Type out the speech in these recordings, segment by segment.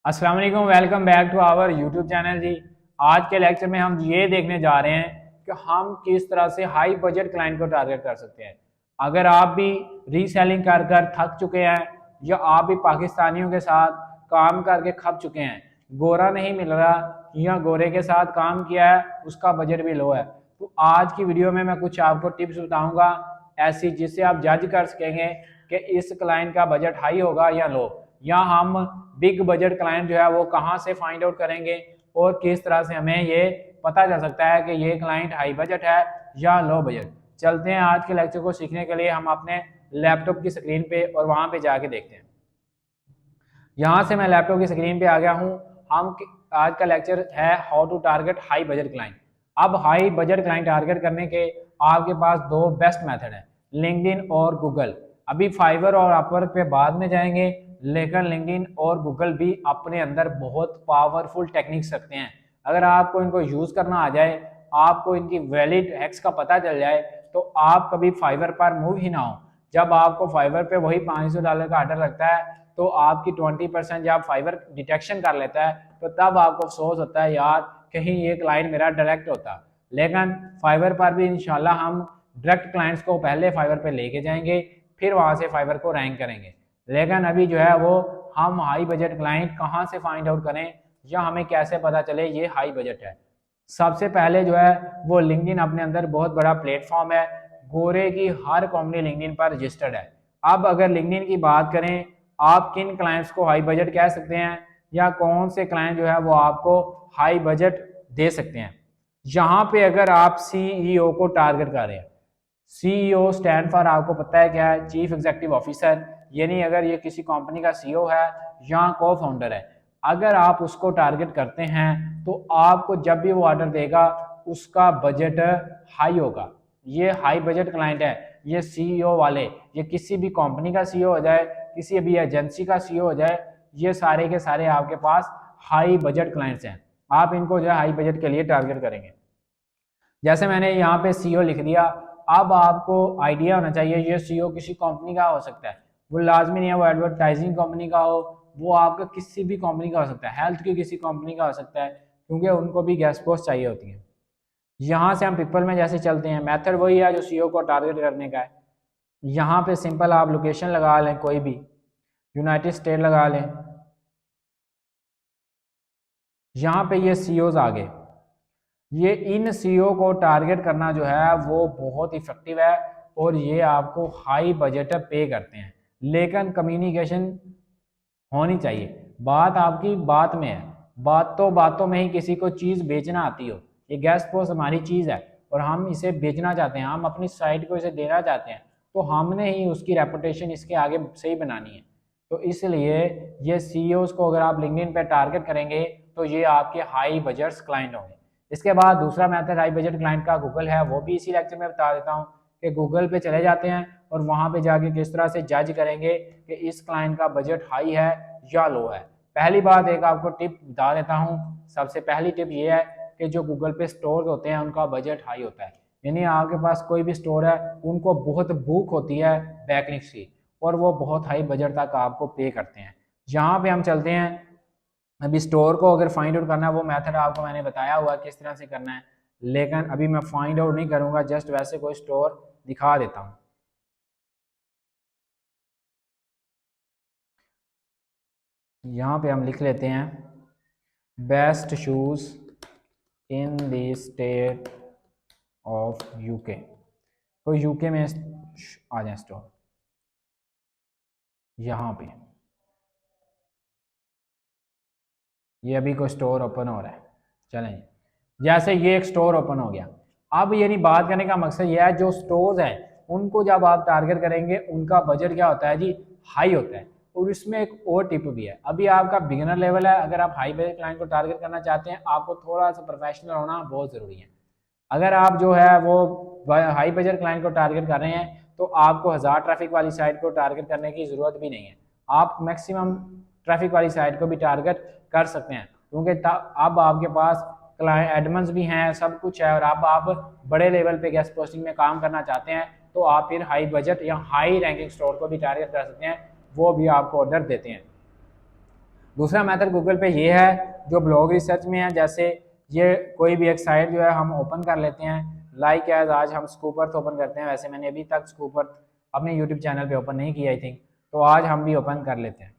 अस्सलाम वालेकुम, welcome back to our YouTube channel जी। आज के लेक्चर में हम ये देखने जा रहे हैं कि हम किस तरह से हाई बजट क्लाइंट को टारगेट कर सकते हैं। अगर आप भी रीसेलिंग कर कर थक चुके हैं या आप भी पाकिस्तानियों के साथ काम करके खप चुके हैं, गोरा नहीं मिल रहा या गोरे के साथ काम किया है उसका बजट भी लो है, तो आज की वीडियो में मैं कुछ आपको टिप्स बताऊंगा ऐसी जिससे आप जज कर सकेंगे कि इस क्लाइंट का बजट हाई होगा या लो, या हम बिग बजट क्लाइंट जो है वो कहाँ से फाइंड आउट करेंगे और किस तरह से हमें ये पता चल सकता है कि ये क्लाइंट हाई बजट है या लो बजट। चलते हैं आज के लेक्चर को सीखने के लिए हम अपने लैपटॉप की स्क्रीन पे और वहां पे जाके देखते हैं। यहाँ से मैं लैपटॉप की स्क्रीन पे आ गया हूँ। हम आज का लेक्चर है how to target high budget client. अब हाई बजट क्लाइंट टारगेट करने के आपके पास दो बेस्ट मेथड है, लिंक्डइन और गूगल। अभी फाइवर और अपवर्क पे बाद में जाएंगे, लेकिन लिंक्डइन और गूगल भी अपने अंदर बहुत पावरफुल टेक्निक्स रखते हैं। अगर आपको इनको यूज करना आ जाए, आपको इनकी वैलिड हैक्स का पता चल जाए, तो आप कभी फाइवर पर मूव ही ना हो। जब आपको फाइवर पे वही $500 का ऑर्डर लगता है तो आपकी 20% जब फाइवर डिटेक्शन कर लेता है, तो तब आपको अफसोस होता है यार कहीं ये क्लाइंट मेरा डायरेक्ट होता। लेकिन फाइवर पर भी इंशाल्लाह हम डायरेक्ट क्लाइंट्स को पहले फाइवर पे लेके जाएंगे, फिर वहां से फाइवर को रैंक करेंगे। लेकिन अभी जो है वो हम हाई बजट क्लाइंट कहाँ से फाइंड आउट करें या हमें कैसे पता चले ये हाई बजट है। सबसे पहले जो है वो लिंक्डइन अपने अंदर बहुत बड़ा प्लेटफॉर्म है। गोरे की हर कंपनी लिंक्डइन पर रजिस्टर्ड है। अब अगर लिंक्डइन की बात करें, आप किन क्लाइंट्स को हाई बजट कह सकते हैं या कौन से क्लाइंट जो है वो आपको हाई बजट दे सकते हैं। यहाँ पे अगर आप सीईओ को टारगेट कर रहे हैं, सीईओ स्टैंड फॉर आपको पता है क्या है, चीफ एग्जीक्यूटिव ऑफिसर। यानी अगर ये किसी कंपनी का सीईओ है या को फाउंडर है, अगर आप उसको टारगेट करते हैं तो आपको जब भी वो ऑर्डर देगा उसका बजट हाई होगा। ये हाई बजट क्लाइंट है। ये सीईओ वाले, ये किसी भी कंपनी का सीईओ हो जाए, किसी भी एजेंसी का सीईओ हो जाए, ये सारे के सारे आपके पास हाई बजट क्लाइंट्स हैं। आप इनको जो है हाई बजट के लिए टारगेट करेंगे। जैसे मैंने यहाँ पे सीईओ लिख दिया। अब आपको आइडिया होना चाहिए ये सीईओ किसी कंपनी का हो सकता है, वो लाजमी नहीं है वो एडवर्टाइजिंग कंपनी का हो, वो आपका किसी भी कंपनी का हो सकता है, हेल्थ की किसी कंपनी का हो सकता है, क्योंकि उनको भी गेस्ट पोस्ट चाहिए होती है। यहाँ से हम पीपल में जैसे चलते हैं, मेथड वही है जो सीईओ को टारगेट करने का है। यहाँ पे सिंपल आप लोकेशन लगा लें, कोई भी यूनाइटेड स्टेट लगा लें। यहाँ पे ये सीईओज आ गए। ये इन सीईओ को टारगेट करना जो है वो बहुत इफेक्टिव है और ये आपको हाई बजट पे करते हैं। लेकिन कम्युनिकेशन होनी चाहिए। बात आपकी बात में है, बातों में ही किसी को चीज़ बेचना आती हो। ये गेस्ट पोस्ट हमारी चीज़ है और हम इसे बेचना चाहते हैं, हम अपनी साइट को इसे देना चाहते हैं, तो हमने ही उसकी रेपुटेशन इसके आगे सही बनानी है। तो इसलिए ये सीईओज को अगर आप लिंक्डइन पे टारगेट करेंगे तो ये आपके हाई बजट क्लाइंट होंगे। इसके बाद दूसरा मेथड हाई बजट क्लाइंट का गूगल है, वो भी इसी लेक्चर में बता देता हूँ कि गूगल पे चले जाते हैं और वहाँ पे जाके किस तरह से जज करेंगे कि इस क्लाइंट का बजट हाई है या लो है। पहली बात एक आपको टिप बता देता हूँ। सबसे पहली टिप ये है कि जो गूगल पे स्टोर होते हैं उनका बजट हाई होता है। यानी आपके पास कोई भी स्टोर है, उनको बहुत भूख होती है बैकलिंक्स की और वो बहुत हाई बजट तक आपको पे करते हैं। यहाँ पे हम चलते हैं। अभी स्टोर को अगर फाइंड आउट करना है, वो मेथड आपको मैंने बताया हुआ किस तरह से करना है, लेकिन अभी मैं फाइंड आउट नहीं करूँगा, जस्ट वैसे कोई स्टोर दिखा देता हूँ। यहाँ पे हम लिख लेते हैं best shoes in the state of UK. तो यूके में आ जाए स्टोर, यहाँ पे ये अभी कोई स्टोर ओपन हो रहा है। चलें, जैसे ये एक स्टोर ओपन हो गया। अब यानी बात करने का मकसद ये है जो स्टोर्स हैं उनको जब आप टारगेट करेंगे उनका बजट क्या होता है जी, हाई होता है। और इसमें एक और टिप भी है, अभी आपका बिगिनर लेवल है, अगर आप हाई बजट क्लाइंट को टारगेट करना चाहते हैं आपको थोड़ा सा प्रोफेशनल होना बहुत ज़रूरी है। अगर आप जो है वो हाई बजट क्लाइंट को टारगेट कर रहे हैं तो आपको 1000 ट्रैफिक वाली साइट को टारगेट करने की ज़रूरत भी नहीं है। आप मैक्सिमम ट्रैफिक वाली साइट को भी टारगेट कर सकते हैं, क्योंकि अब आपके पास क्लाइंट एडमन्स भी हैं, सब कुछ है, और अब आप बड़े लेवल पे गेस्ट पोस्टिंग में काम करना चाहते हैं तो आप फिर हाई बजट या हाई रैंकिंग स्टोर को भी टारगेट कर सकते हैं, वो भी आपको ऑर्डर देते हैं। दूसरा मेथड गूगल पे ये है जो ब्लॉग रिसर्च में है, जैसे ये कोई भी एक साइट जो है हम ओपन कर लेते हैं, लाइक एज आज हम स्कूप अर्थ ओपन करते हैं। वैसे मैंने अभी तक स्कूप अर्थ अपने यूट्यूब चैनल पे ओपन नहीं किया आई थिंक, तो आज हम भी ओपन कर लेते हैं।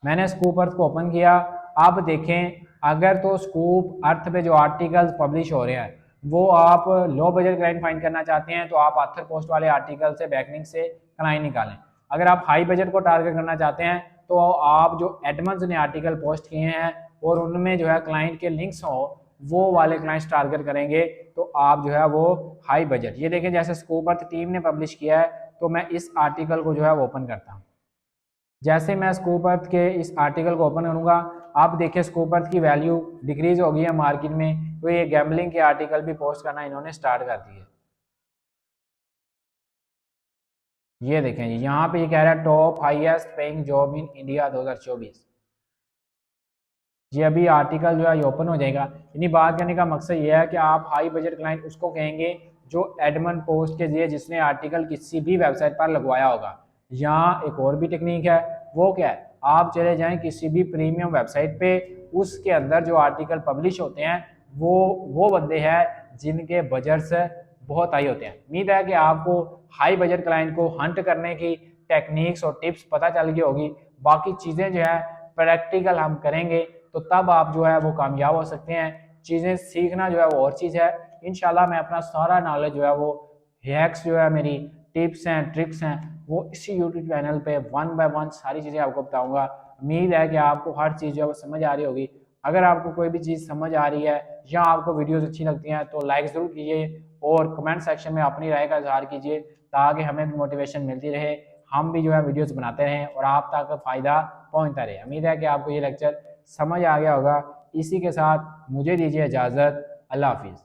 मैंने स्कूप अर्थ को ओपन किया। आप देखें अगर तो स्कूप अर्थ पे जो आर्टिकल्स पब्लिश हो रहे हैं वो आप लो बजट क्लाइंट फाइंड करना चाहते हैं तो आप ऑथर पोस्ट वाले आर्टिकल से बैकलिंक से क्लाइंट निकालें। अगर आप हाई बजट को टारगेट करना चाहते हैं तो आप जो एडमंस ने आर्टिकल पोस्ट किए हैं और उनमें जो है क्लाइंट के लिंक्स हो वो वाले क्लाइंट्स टारगेट करेंगे तो आप जो है वो हाई बजट। ये देखें जैसे स्कूप अर्थ टीम ने पब्लिश किया है तो मैं इस आर्टिकल को जो है वो ओपन करता हूँ। जैसे मैं स्कूप अर्थ के इस आर्टिकल को ओपन करूंगा आप देखिए स्कूप अर्थ की वैल्यू डिक्रीज हो गई है मार्केट में, तो ये गैम्बलिंग के आर्टिकल भी पोस्ट करना इन्होंने स्टार्ट कर दिए। ये देखें जी यहाँ पे ये कह रहा है top highest paying job in India 2024। ये अभी आर्टिकल जो है ओपन हो जाएगा। यानी बात करने का मकसद ये है कि आप हाई बजट क्लाइंट उसको कहेंगे जो एडमन पोस्ट के लिए जिसने आर्टिकल किसी भी वेबसाइट पर लगवाया होगा। यहाँ एक और भी टेक्निक है, वो क्या है, आप चले जाएं किसी भी प्रीमियम वेबसाइट पे, उसके अंदर जो आर्टिकल पब्लिश होते हैं वो बंदे हैं जिनके बजट्स बहुत हाई होते हैं। उम्मीद है कि आपको हाई बजट क्लाइंट को हंट करने की टेक्निक्स और टिप्स पता चल गई होगी। बाकी चीज़ें जो है प्रैक्टिकल हम करेंगे तो तब आप जो है वो कामयाब हो सकते हैं। चीज़ें सीखना जो है वो और चीज़ है। इंशाल्लाह मैं अपना सारा नॉलेज जो है वो हैक्स जो है मेरी टिप्स हैं ट्रिक्स हैं वो इसी यूट्यूब चैनल पे 1 बाय 1 सारी चीज़ें आपको बताऊंगा। उम्मीद है कि आपको हर चीज़ जो है वो समझ आ रही होगी। अगर आपको कोई भी चीज़ समझ आ रही है या आपको वीडियोस अच्छी लगती हैं तो लाइक ज़रूर कीजिए और कमेंट सेक्शन में अपनी राय का इजहार कीजिए ताकि हमें भी मोटिवेशन मिलती रहे, हम भी जो है वीडियोस बनाते रहें और आप तक फ़ायदा पहुंचता रहे। उम्मीद है कि आपको ये लेक्चर समझ आ गया होगा। इसी के साथ मुझे दीजिए इजाज़त। अल्लाह हाफिज़।